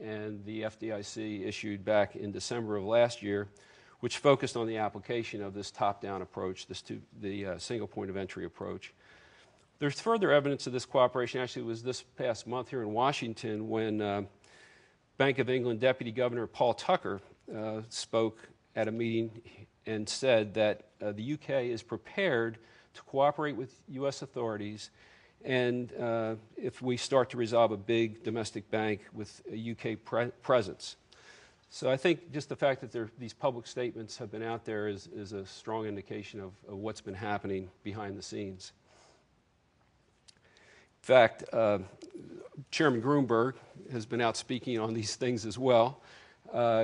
and the FDIC issued back in December of last year, which focused on the application of this top-down approach, the single point of entry approach. There's further evidence of this cooperation. Actually, it was this past month here in Washington when Bank of England Deputy Governor Paul Tucker spoke at a meeting and said that the UK is prepared to cooperate with U.S. authorities and if we start to resolve a big domestic bank with a UK presence. So I think just the fact that these public statements have been out there is a strong indication of what's been happening behind the scenes. In fact, Chairman Gruenberg has been out speaking on these things as well.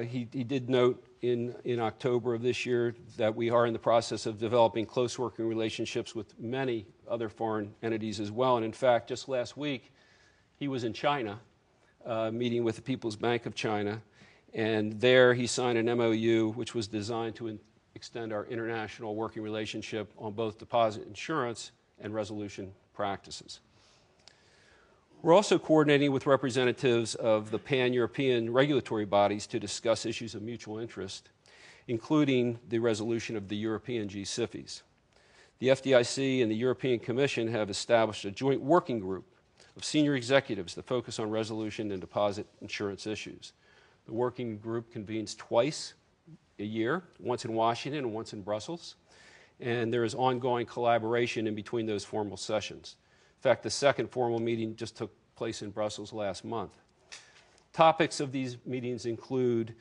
He did note in October of this year that we are in the process of developing close working relationships with many other foreign entities as well. And in fact, just last week, he was in China, meeting with the People's Bank of China. And there he signed an MOU which was designed to extend our international working relationship on both deposit insurance and resolution practices. We're also coordinating with representatives of the pan-European regulatory bodies to discuss issues of mutual interest, including the resolution of the European G-SIFIs. The FDIC and the European Commission have established a joint working group of senior executives that focus on resolution and deposit insurance issues. The working group convenes twice a year, once in Washington and once in Brussels, and there is ongoing collaboration in between those formal sessions. In fact, the second formal meeting just took place in Brussels last month. Topics of these meetings include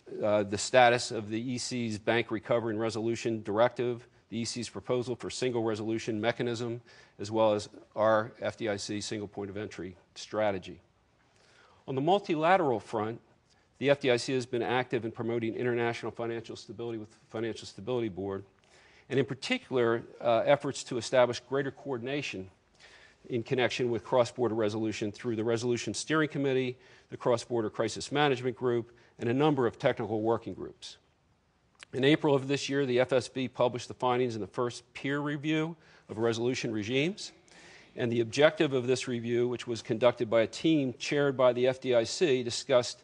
the status of the EC's Bank Recovery and Resolution Directive, the EC's proposal for single resolution mechanism, as well as our FDIC single point of entry strategy. On the multilateral front, the FDIC has been active in promoting international financial stability with the Financial Stability Board, and in particular, efforts to establish greater coordination in connection with cross-border resolution through the Resolution Steering Committee, the Cross-Border Crisis Management Group, and a number of technical working groups. In April of this year, the FSB published the findings in the first peer review of resolution regimes, and the objective of this review, which was conducted by a team chaired by the FDIC, discussed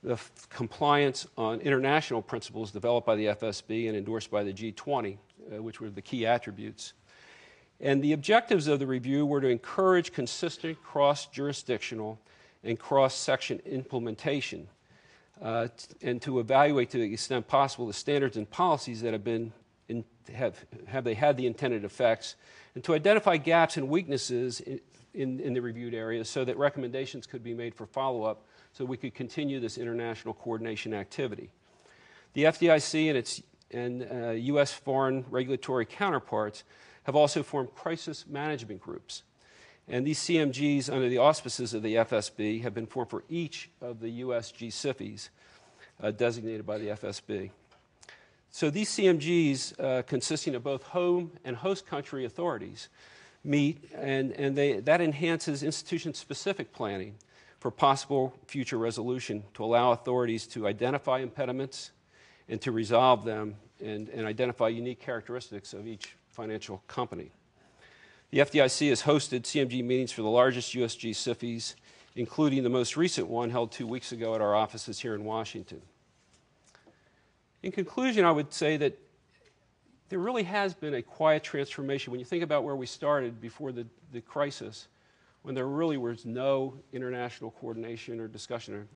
the compliance on international principles developed by the FSB and endorsed by the G20, which were the key attributes. And the objectives of the review were to encourage consistent cross-jurisdictional and cross-section implementation and to evaluate to the extent possible the standards and policies that have they had the intended effects, and to identify gaps and weaknesses in the reviewed areas so that recommendations could be made for follow-up so we could continue this international coordination activity. The FDIC and U.S. foreign regulatory counterparts have also formed crisis management groups. And these CMGs, under the auspices of the FSB, have been formed for each of the U.S. G-SIFIs designated by the FSB. So these CMGs, consisting of both home and host country authorities, meet, and that enhances institution-specific planning for possible future resolution to allow authorities to identify impediments and to resolve them and identify unique characteristics of each financial company. The FDIC has hosted CMG meetings for the largest U.S. G-SIFIs, including the most recent one held 2 weeks ago at our offices here in Washington. In conclusion, I would say that there really has been a quiet transformation. When you think about where we started before the crisis, when there really was no international coordination or discussion